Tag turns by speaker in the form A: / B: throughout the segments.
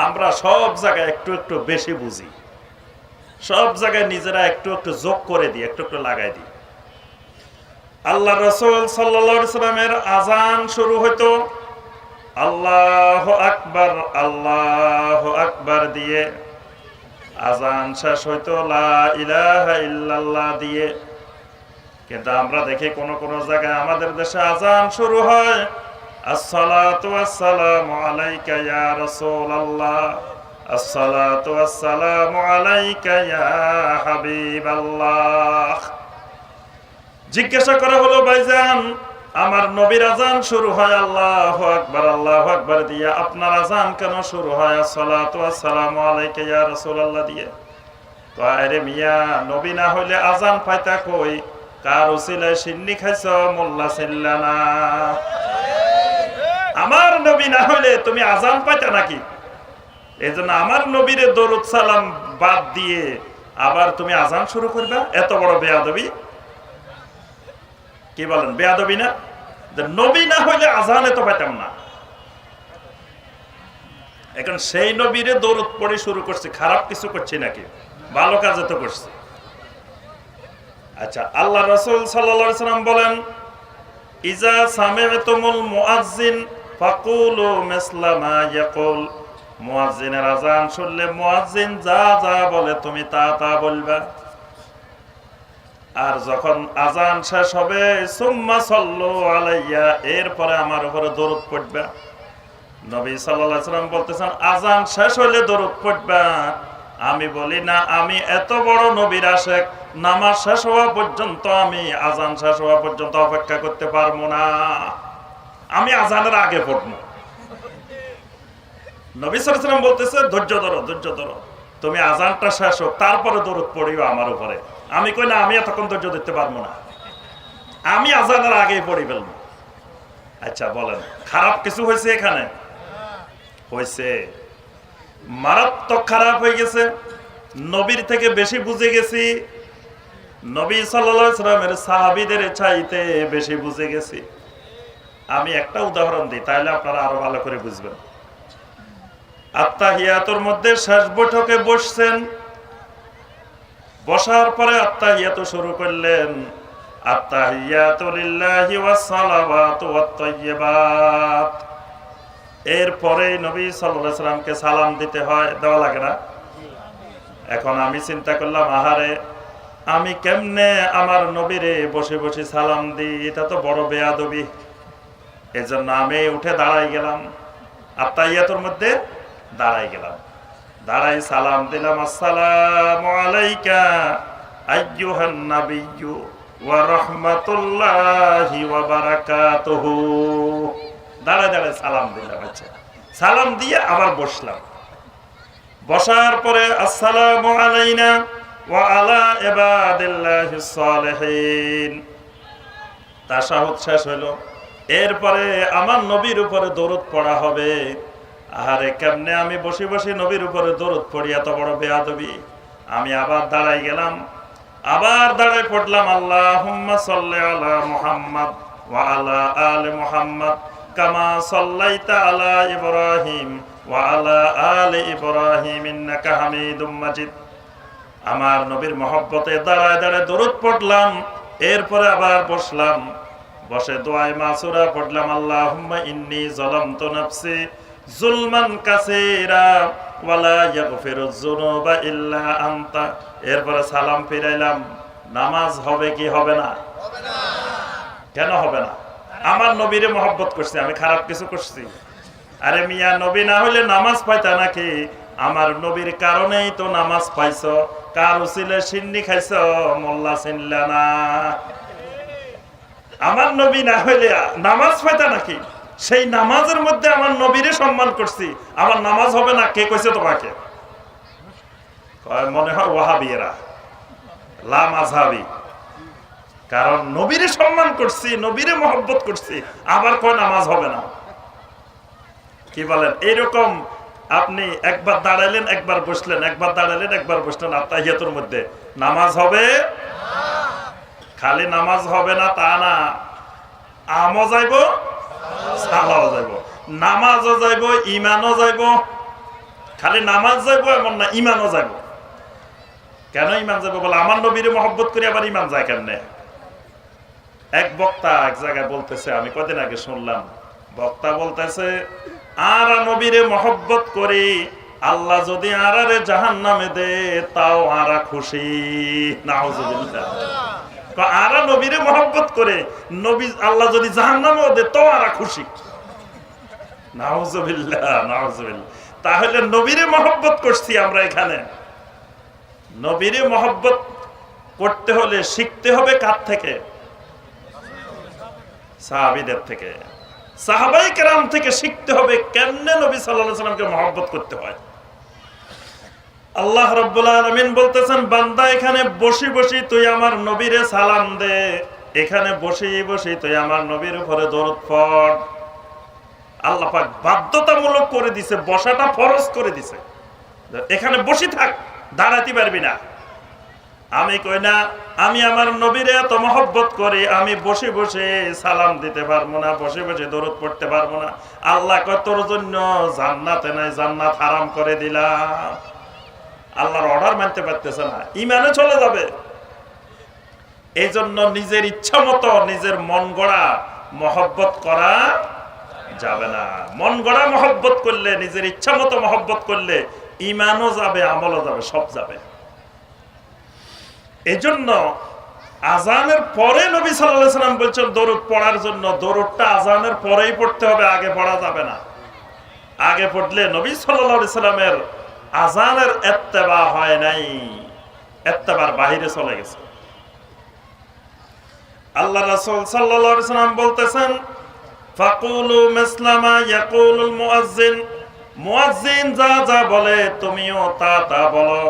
A: আমরা সব জায়গায় একটু একটু বেশি বুঝি, সব জায়গায় নিজেরা একটু একটু যোগ করে দিই, একটু একটু লাগাই দিই। আল্লাহ রাসূল সাল্লাল্লাহু আলাইহি সাল্লামের আযান শুরু হতো আল্লাহু আকবার আল্লাহু আকবার দিয়ে, আযান শেষ হইতো লা ইলাহা ইল্লাল্লাহ দিয়ে। কিন্তু আমরা দেখি কোন কোন জায়গায় আমাদের দেশে আযান শুরু হয় আসসালাতু ওয়াসসালামু আলাইকা ইয়া রাসূলুল্লাহ, আসসালাতু ওয়াসসালামু আলাইকা ইয়া হাবিবাল্লাহ। জিজ্ঞাসা করা হলো ভাইজান আমার নবীর আযান শুরু হয় আল্লাহু আকবার দিয়ে, আপনার আযান কেন শুরু হয় আসসালাতু ওয়াসসালামু আলাইকা ইয়া রাসূলুল্লাহ দিয়ে? তো আরে মিয়া, নবী না হইলে আযান পাইতা কই? কার উসিলায় সিন্নি খাইছো, মোল্লা ছিল্লা না। আমার নবী না হইলে তুমি আযান পাইতা নাকি? এজন্য আমার নবীরে দরুদ সালাম বাদ দিয়ে আবার তুমি আযান শুরু করবা? এত বড় বেয়াদবি। কি বলেন, বেয়াদবি না? নবী না হইলে আযানে তো পাইতাম না। এখন সেই নবীরে দরুদ পড়ে শুরু করছি, খারাপ কিছু করছি নাকি? ভালো কাজে তো করছি। আচ্ছা, আল্লাহ রাসূল সাল্লাল্লাহু আলাইহি সাল্লাম বলেন ইজা সামি'তুমুল মুআজ্জিন ফাকুলু মিসলা মা ইয়াকুল, মুয়াজ্জিনের আযান শুনলে মুয়াজ্জিন যা যা বলে তুমি তা তা বলবা। আর যখন আযান শেষ হবে সুম্মা সাল্লু আলাইয়া, এরপরে আমার উপরে দরুদ পড়বা। নবী সাল্লাল্লাহু আলাইহি সাল্লাম বলতেছেন আযান শেষ হলে দরুদ পড়বা। আমি বলি না, আমি এত বড় নবীর আশিক, নামাজ শেষ হওয়া পর্যন্ত, আমি আযান শেষ হওয়া পর্যন্ত অপেক্ষা করতে পারবো না, আমি আযানের আগে পড়বো। নবী সাল্লাল্লাহু আলাইহি সাল্লাম বলতেছে ধৈর্য ধরো, ধৈর্য ধরো, তুমি আযানটা শেষ হোক তারপরে দরুদ পড়িও আমার উপরে। আমি কই না, আমি এতক্ষণ ধৈর্য ধরতে পারবো না, আমি আযানের আগেই পড়ি ফেলবো। আচ্ছা বলেন, খারাপ কিছু হয়েছে এখানে? হয়েছে, মারাত্মক খারাপ হয়ে গেছে। নবীর থেকে বেশি বুঝে গেছি, নবী সাল্লাল্লাহু আলাইহি সাল্লামের সাহাবীদের চাইতে বেশি বুঝে গেছি। আমি একটা উদাহরণ দিই, তাহলে আপনারা আরো ভালো করে বুঝবেন। আত্তাহিয়াতুর মধ্যে শেষ বৈঠকে বসছেন, বসার পরে আত্তাহিয়াতু শুরু করলেন আত্তাহিয়াতু লিল্লাহি ওয়াস সালাওয়াতু ওয়াত তাইয়্যিবাত। এরপরে নবী সাল্লাল্লাহু আলাইহি সাল্লামকে সালাম দিতে হয়, দেওয়া লাগে না? এখন আমি চিন্তা করলাম, আহারে আমি কেমনে আমার নবীরে বসে বসে সালাম দিই, এটা তো বড় বেয়াদবি। এজন্য আমি উঠে দাঁড়াই গেলাম, আত্তাহিয়াতুর মধ্যে দাঁড়াই গেলাম, দাঁড়াই সালাম দিলাম আসসালামু আলাইকা আইয়ুহান নাবিয়্যু ওয়া রাহমাতুল্লাহি ওয়া বারাকাতুহু। দাঁড়ায় দাঁড়ায় সালাম দিলাম। আচ্ছা, সালাম দিয়ে আবার বসলাম, বসার পরে আসসালামু আলাইনা ওয়া আলা ইবাদিল্লাহিস সালিহিন, তাশাহুদ শেষ হলো। এরপরে আমার নবীর উপরে দরুদ পড়া হবে। আহারে কেমনে আমি বসে বসে নবীর উপরে দরুদ পড়ি, এত বড় বেয়াদবি। আমি আবার দাঁড়াই গেলাম, আবার দাঁড়াই পড়লাম আল্লাহুম্মা সাল্লি আলা মুহাম্মাদ ওয়া আলা আলি মুহাম্মাদ কামা সাল্লাইতা আলা ইব্রাহিম ওয়া আলা আলি ইব্রাহিম ইন্নাকা হামিদুম মাজিদ। আমার নবীর মহব্বতে দাঁড়ায় দাঁড়ায় দরুদ পড়লাম, এরপরে আবার বসলাম, বসে দোয়ায়ে মাসুরা পড়লাম আল্লাহুম্মা ইন্নী যালামতু নাফসি যুলমান কাসীরা ওয়ালা ইয়াগফিরুয যুনুবা ইল্লা আনতা। এরপরে সালাম ফিরাইলাম। নামাজ হবে কি হবে না? হবে না। কেন হবে না? আমার নবীরে মহব্বত করছি, আমি খারাপ কিছু করছি? আরে মিয়া, নবী না হইলে নামাজ পাইতা নাকি? আমার নবীর কারণেই তো নামাজ পাইছো। কার উসিলে সিন্নি খাইছো, মোল্লা ছিল্লা না। আমার নবী না হইলে নামাজ পাইতা নাকি? সেই নামাজের মধ্যে আমার নবীরে সম্মান করছি, আমার নামাজ হবে না? কে কইছে তোমাকে? মনে হয় ওয়াহাবিরা, লা মাযহাবি। কারণ নবীরে সম্মান করছি, নবীরে মহব্বত করছি, আবার কয় নামাজ হবে না। কি বলেন? এইরকম আপনি একবার দাঁড়াইলেন, একবার বসলেন, একবার দাঁড়াইলেন, একবার বসলেন, আত্তাহিয়াতুর মধ্যে নামাজ হবে? খালি নামাজ হবে না তা না, আমও যাইব, সালাও যাইব, নামাজও যাইব, ইমানও যাইব। খালি নামাজ যাইবো এমন না, ইমানও যাইব। কেন ইমান যাবো বলে? আমার নবীরে মহব্বত করে আবার ইমান যায় কেমনে? এক বক্তা এক জায়গায় বলতেছে, আমি কদিন আগে শুনলাম, বক্তা বলতেছে আর নবীরে মহব্বত করি, আল্লাহ যদি আরারে জাহান্নামে দে তাও আরা খুশি। নাউজুবিল্লাহ। আরা নবীরে মহব্বত করে নবী আল্লাহ যদি জাহান্নামেও দে তাও আরা খুশি। নাউজুবিল্লাহ, নাউজুবিল্লাহ। তাহলে নবীরে মহব্বত করছি আমরা এখানে। নবীরে মহব্বত করতে হলে শিখতে হবে কার থেকে? সাহাবীদের থেকে, সাহাবায়ে কেরাম থেকে শিখতে হবে কেমনে নবী সাল্লাল্লাহু আলাইহি সাল্লামকে মহব্বত করতে হয়। আল্লাহ রাব্বুল আলামিন বলতেছেন, বান্দা এখানে বসে বসে তুই আমার নবীরে সালাম দে, এখানে বসে বসে তুই আমার নবীর উপরে দরুদ পড়। আল্লাহ পাক বাধ্যতামূলক করে দিছে, বসাটা ফরজ করে দিছে। এখানে বসে থাক, দাঁড়াতে পারবি না। আমি কই না আমি আমার নবীরে এত মহব্বত করি, আমি বসে বসে সালাম দিতে পারবো না, বসে বসে দরুদ পড়তে পারবো না। আল্লাহ কয় তোর জন্য জান্নাতে নাই, জান্নাত হারাম করে দিলাম। আল্লাহর অর্ডার মানতে পারতেছে না, ইমানে চলে যাবে। এই জন্য নিজের ইচ্ছা মতো নিজের মন গড়া মহব্বত করা যাবে না। মন গড়া মহব্বত করলে, নিজের ইচ্ছা মতো মহব্বত করলে ইমানও যাবে, আমলও যাবে, সব যাবে। এই জন্য আজানের পরে নবী সাল্লাল্লাহু আলাইহি সাল্লাম বলছেন দরুদ পড়ার জন্য। দরুদটা আজানের পরেই পড়তে হবে, আগে পড়া যাবে না। আগে পড়লে নবী সাল্লাল্লাহু আলাইহি সাল্লামের আজানের ইত্তেবা হয় নাই, ইত্তেবার বাহিরে চলে গেছে। আল্লাহ রাসূল সাল্লাল্লাহু আলাইহি সাল্লাম বলতেছেন, ফাকুলু মিসলামা ইয়াকুলুল মুয়াজ্জিন, মুয়াজ্জিন যা যা বলে তুমিও তা তা বলো।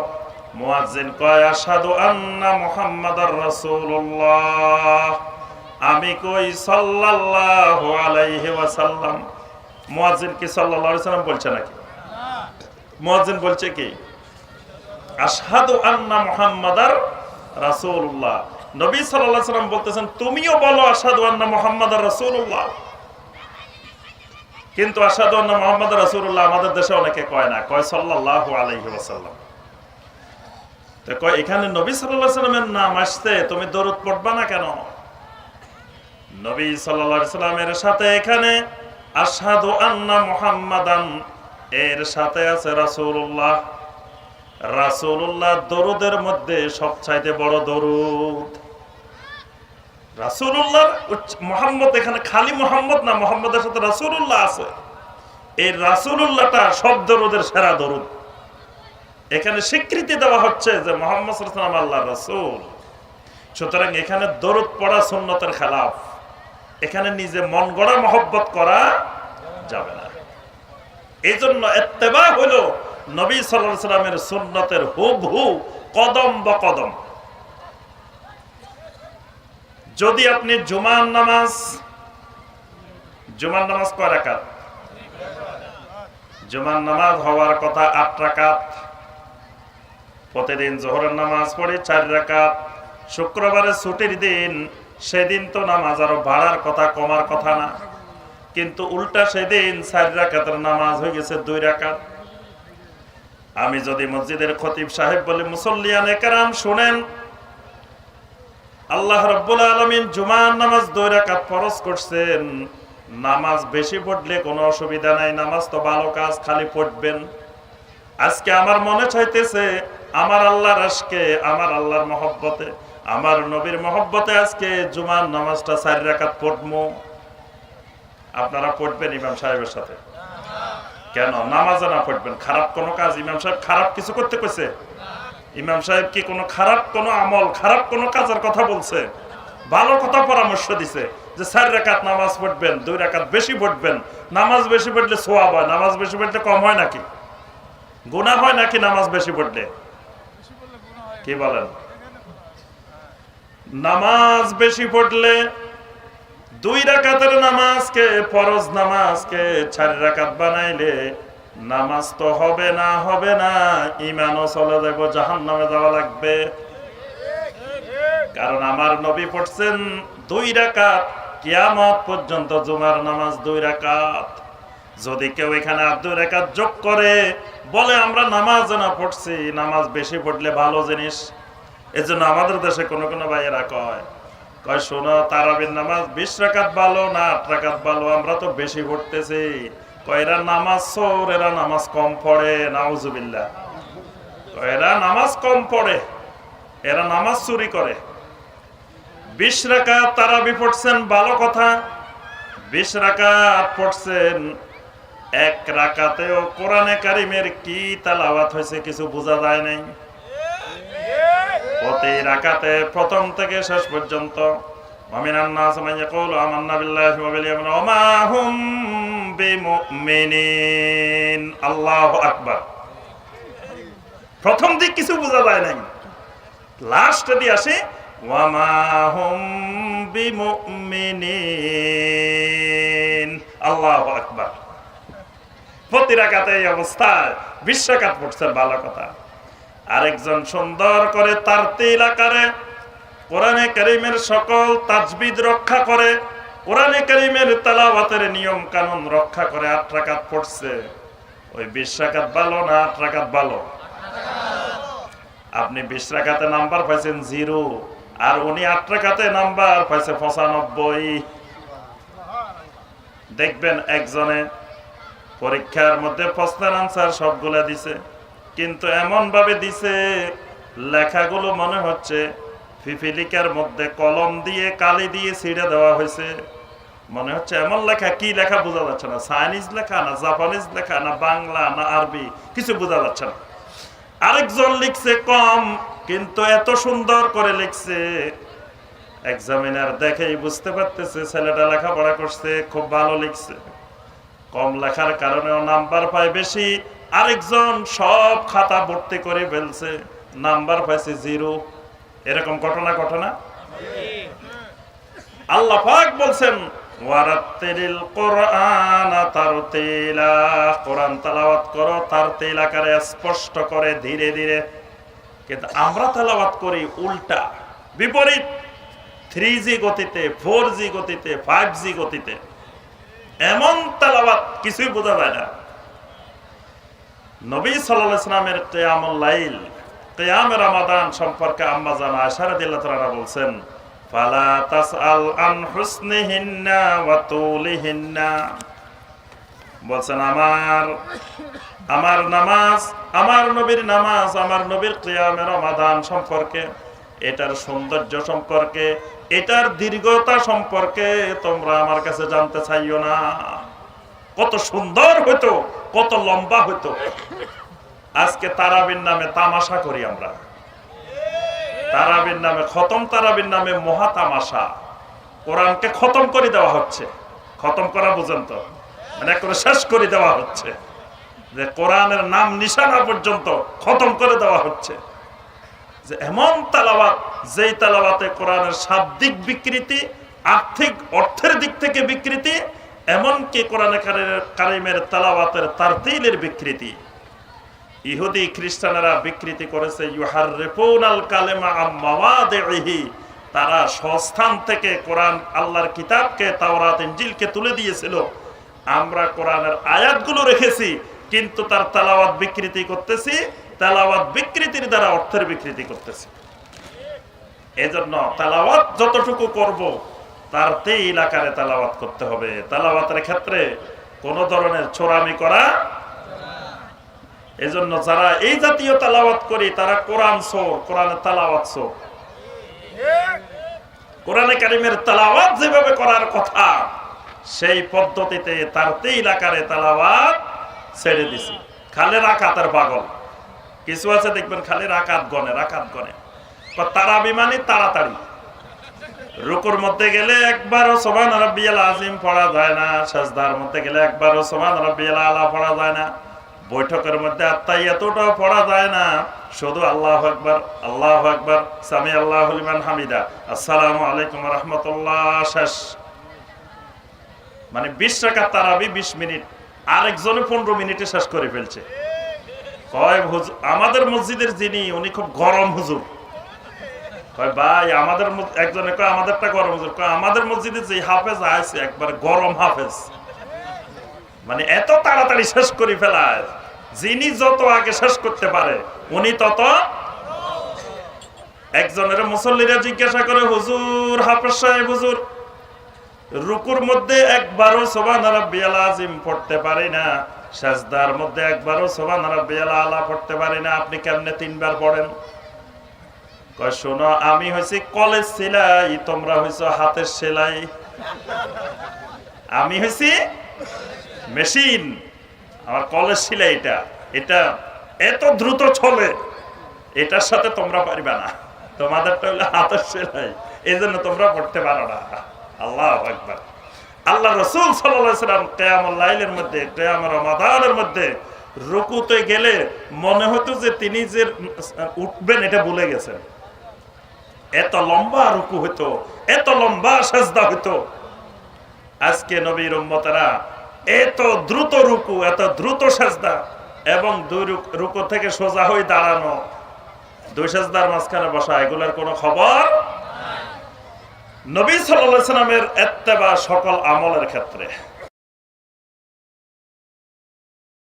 A: মুয়াজ্জিন কয় আশহাদু আন্না মুহাম্মাদার রাসূলুল্লাহ, আমি কই সাল্লাল্লাহু আলাইহি ওয়াসাল্লাম। মুয়াজ্জিন কি সাল্লাল্লাহু আলাইহি সাল্লাম বলছে নাকি? মুয়াজ্জিন বলছে কি আশহাদু আন্না মুহাম্মাদার রাসূলুল্লাহ। নবী সাল্লাল্লাহু আলাইহি সাল্লাম বলতেছেন তুমিও বলো আশহাদু আন্না মুহাম্মাদার রাসূলুল্লাহ। কিন্তু আশহাদু আন্না মুহাম্মাদার রাসূলুল্লাহ আমাদের দেশে অনেকে কয় না, কয় সাল্লাল্লাহু আলাইহি ওয়াসাল্লাম। তো কয় এখানে নবী সাল্লাল্লাহু আলাইহি সাল্লামের নাম আসছে, তুমি দরুদ পড়বা না কেন? নবী সাল্লাল্লাহু আলাইহি সাল্লামের সাথে এখানে আশহাদু আন্না মুহাম্মাদান এর সাথে আছে রাসূলুল্লাহ। রাসূলুল্লাহ দরুদের মধ্যে সবচাইতে বড় দরুদ। রাসূলুল্লাহ মুহাম্মদ, এখানে খালি মুহাম্মদ না, মুহাম্মদের সাথে রাসূলুল্লাহ আছে। এই রাসূলুল্লাহটা সব দরুদের সেরা দরুদ। এখানে স্বীকৃতি দেওয়া হচ্ছে যে মুহাম্মদ সাল্লাল্লাহু আলাইহি ওয়াসাল্লাম আল্লাহর রাসূল। সুতরাং এখানে দরুদ পড়া সুন্নতের খেলাফ। এখানে নিজে মন গড়া মহব্বত করা যাবে না। এই জন্য ইত্তেবা হলো নবী সাল্লাল্লাহু আলাইহি ওয়াসাল্লামের সুন্নতের হুবহু কদম বকদম। যদি আপনি জুমার নামাজ কয় রাকাত? জুমার নামাজ হওয়ার কথা 8 রাকাত। প্রতিদিন যোহরের নামাজ পড়ি 4 রাকাত। শুক্রবারে ছুটির দিন, সেদিন তো নামাজ আরো বাড়ার কথা, কমার কথা না। কিন্তু উল্টা সেদিন 4 রাকাতের নামাজ হয়ে গেছে 2 রাকাত। আমি যদি মসজিদের খতিব সাহেব বলি, মুসল্লিয়ানে কেরাম শুনেন, আল্লাহ রাব্বুল আলামিন জুমার নামাজ 2 রাকাত ফরজ করছেন। নামাজ বেশি পড়লে কোনো অসুবিধা নাই, নামাজ তো ভালো কাজ, খালি পড়বেন। আজকে আমার মনে চাইতেছে আমার আল্লাহর আশকে, আমার আল্লাহর মহব্বতে, আমার নবীর মহব্বতে আজকে জুমার নামাজটা 4 রাকাত পড়বো। আপনারা পড়বেন ইমাম সাহেবের সাথে? কেন নামাজে না পড়বেন? খারাপ কোনো কাজ ইমাম সাহেব খারাপ কিছু করতে কইছে? ইমাম সাহেব কি কোনো খারাপ কোনো আমল, খারাপ কোনো কাজের কথা বলছে? ভালো কথা পরামর্শ দিছে যে 4 রাকাত নামাজ পড়বেন, 2 রাকাত বেশি পড়বেন। নামাজ বেশি পড়লে সওয়াব হয়, নামাজ বেশি পড়লে কম হয় নাকি? গুনাহ হয় নাকি নামাজ বেশি পড়লে? কি বলেন? নামাজ বেশি পড়লে 2 রাকাতের নামাজকে, ফরজ নামাজকে 4 রাকাত বানাইলে নামাজ তো হবে না, ঈমানও চলে যাবে, জাহান্নামে যাওয়া লাগবে। কারণ আমার নবী পড়ছেন 2 রাকাত, কিয়ামত পর্যন্ত জুমার নামাজ 2 রাকাত। যদি কেউ এখানে আর 2 রাকাত যোগ করে বলে আমরা নামাজ না পড়ছি, নামাজ বেশি পড়লে ভালো জিনিস। এজন্য আমাদের দেশে কোন কোন ভাইয়েরা কয় শোনো, তারাবির নামাজ 20 রাকাত ভালো না 8 রাকাত ভালো, আমরা তো বেশি পড়তেছি। কয় এরা নামাজ চোর, এরা নামাজ কম পড়ে। নাউজুবিল্লাহ। কয় এরা নামাজ কম পড়ে, এরা নামাজ চুরি করে। 20 রাকাত তারাবি পড়ছেন, ভালো কথা। 20 রাকাত পড়ছেন, এক রাকাতেও কোরআনে কারিমের কি তেলাওয়াত হয়েছে কিছু বোঝা যায় নাই। প্রতি রাকাতে প্রথম থেকে শেষ পর্যন্ত মুমিনান নাস মান ইয়াকুলু আমান্না বিল্লাহি ওয়া বিল ইয়াউমিল ওয়া মা হুম বিমুমিনিন। আল্লাহু আকবার। প্রথম দিক কিছু বোঝা যায় নাই, লাস্টে দিয়ে আসে ওয়া মা হুম বিমুমিনিন। আল্লাহু আকবার। প্রতি রাকাতে এই অবস্থায় 20 রাকাত পড়ছেন, ভালো কথা। আরেকজন সুন্দর করে তারতিল আকারে কোরআনে কারীমের সকল তাজবিদ রক্ষা করে, কোরআনে কারীমের তেলাওয়াতের নিয়ম কানুন রক্ষা করে 8 রাকাত পড়ছে। ওই 20 রাকাত ভালো না 8 রাকাত ভালো? আপনি 20 রাকাতে নাম্বার পাইছেন 0, আর উনি 8 রাকাতে নাম্বার পাইছে 95। দেখবেন একজনে পরীক্ষার মধ্যে প্রশ্নের আনসার সবগুলা দিছে, কিন্তু এমন ভাবে দিছে লেখাগুলো মনে হচ্ছে পিপিলিকার মধ্যে কলম দিয়ে কালি দিয়ে ছিঁড়ে দেওয়া হয়েছে। মনে হচ্ছে এমন লেখা, কি লেখা বোঝা যাচ্ছে না। চাইনিজ লেখা না জাপানিজ লেখা না বাংলা না আরবি, কিছু বোঝা যাচ্ছে না। আরেকজন লিখছে কম, কিন্তু এত সুন্দর করে লিখছে এক্সামিনার দেখেই বুঝতে পারতেছে ছেলেটা লেখাপড়া করছে, খুব ভালো লিখছে। কম লেখার কারণেও নাম্বার পায় বেশি। আরেকজন সব খাতা ভর্তি করে ফেলছে, নাম্বার পাইছে 0। এরকম ঘটনা ঘটনা। আল্লাহ পাক বলছেন ওয়ারাত্তিলিল কুরআনা তারতিলা, কোরআন তেলাওয়াত করো তারতিল আকারে, স্পষ্ট করে, ধীরে ধীরে। কিন্তু আমরা তেলাওয়াত করি উল্টা, বিপরীত। 3G গতিতে, 4G গতিতে, 5G গতিতে। এমন তেলাওয়াত কিছুই বোঝা যায় না। নবী সাল্লাল্লাহু আলাইহি ওয়াসাল্লামের কিয়ামুল লাইল, কিয়ামে রমাদান সম্পর্কে আম্মা জান আয়েশা রাদিয়াল্লাহু তাআলা বলছেন ফালা তাসআল আন হুসনিহিন্না ওয়া তুলিহিন্না। বলছেন আমার নামাজ, আমার নবীর নামাজ, আমার নবীর কিয়ামে রমাদান সম্পর্কে, এটার সৌন্দর্য সম্পর্কে, এটার দীর্ঘতা সম্পর্কে তোমরা আমার কাছে জানতে চাইও না। কত সুন্দর হইতো, কত লম্বা হইতো। আজকে তারাবির নামে তামাশা করি আমরা, তারাবির নামে, খতম তারাবির নামে মহা তামাশা। কোরআনকে খতম করে দেওয়া হচ্ছে। খতম করা বুঝেন তো, মানে করে শেষ করে দেওয়া হচ্ছে, যে কোরআনের নাম নিশানা পর্যন্ত খতম করে দেওয়া হচ্ছে। যে এমন তেলাওয়াত, যেই তেলাওয়াতে কোরআনের শাব্দিক বিকৃতি, আর্থিক অর্থের দিক থেকে বিকৃতি, এমনকি কোরআনে কারিমের তেলাওয়াতের তারতিলের বিকৃতি। ইহুদি খ্রিস্টানেরা বিকৃতি করেছে ইউহাররিফুনাল কালিমা আম মাওয়াদিহি। তারা স্বস্থান থেকে কোরআন, আল্লাহর কিতাবকে, তাওরাত ইনজিলকে তুলে দিয়েছিল। আমরা কোরআনের আয়াতগুলো রেখেছি, কিন্তু তার তেলাওয়াত বিকৃতি করতেছি। তেলাওয়াত বিকৃতির দ্বারা অর্থের বিকৃতি করতেছি। এজন্য তেলাওয়াত যতটুকু করব তার তেল আকারে তেলাওয়াত করতে হবে। তেলাওয়াতের ক্ষেত্রে কোন ধরনের চোরামি করা। এজন্য যারা এই জাতীয় তেলাওয়াত করি তারা কোরআন চোর, কোরআনের তেলাওয়াত চোর। কোরআনে কারিমের তেলাওয়াত যেভাবে করার কথা সেই পদ্ধতিতে তার তেল আকারে তেলাওয়াত ছেড়ে দিছি। খালি রাকাতের পাগল কিছু আছে, দেখবেন খালি রাকাত গনে, রাকাত গনে। তারাবি মানে তাড়াতাড়ি। রুকুর মধ্যে গেলে একবারও সুবহান রাব্বিয়াল আযীম পড়া যায় না, সাজদার মধ্যে গেলে একবারও সুবহান রাব্বিয়াল আলা পড়া যায় না, বৈঠকের মধ্যে আত্তাহিয়াতুটাও পড়া যায় না, শুধু আল্লাহু আকবার, আল্লাহু আকবার, সামি আল্লাহু লিমান হামিদা, আসসালামু আলাইকুম ওয়া রাহমাতুল্লাহ, শেষ। মানে 20 রাকাত তারাবি 20 মিনিট, আরেকজনে 15 মিনিটে শেষ করে ফেলছে। কয় হুজুর, আমাদের মসজিদের যিনি, উনি খুব গরম হুজুর। কয় ভাই আমাদের, একজনে কয় আমাদেরটা গরম হুজুর। কয় আমাদের মসজিদে যে হাফেজ আছে একবার গরম হাফেজ। মানে এত তাড়াতাড়ি শেষ করে ফেলায়, যিনি যত আগে শেষ করতে পারে উনি তত। একজনের মুসল্লিরা জিজ্ঞাসা করে, হুজুর, হাফেজ সাহেব হুজুর, রুকুর মধ্যে একবারও সুবহান রাব্বিয়াল আযীম পড়তে পারি না, সাজদার মধ্যে একবারও সুবহান রাব্বিয়াল আলা পড়তে পারি না, আপনি কেমনে 3 বার পড়েন? কয়, শোনো, আমি হইছি কলেজ সেলাই, তোমরা হইছো হাতের সেলাই। আমি হইছি মেশিন, আমার কলেজ সেলাই, এটা এত দ্রুত চলে, এটার সাথে তোমরা পারবে না, তোমাদেরটা হলো হাতের সেলাই, এই জন্য তোমরা পড়তে পারো না। আল্লাহু আকবার। আল্লাহ রাসূল সাল্লাল্লাহু আলাইহি ওয়াসাল্লাম কিয়ামুল লাইলের মধ্যে, কিয়াম রমাদানের মধ্যে রুকুতে গেলে মনে হতো যে তিনি যে উঠবেন এটা ভুলে গেছেন। এত লম্বা রুকু হইতো, এত লম্বা সাজদা হইতো। আজকে নবীর উম্মতেরা এত দ্রুত রুকু, এত দ্রুত সাজদা, এবং 2 রুকু থেকে সোজা হয়ে দাঁড়ানো, 2 সাজদার মাঝখানে বসা, এগুলোর কোনো খবর নাই। নবী সাল্লাল্লাহু আলাইহি ওয়াসাল্লামের ইত্তেবা সকল আমলের ক্ষেত্রে।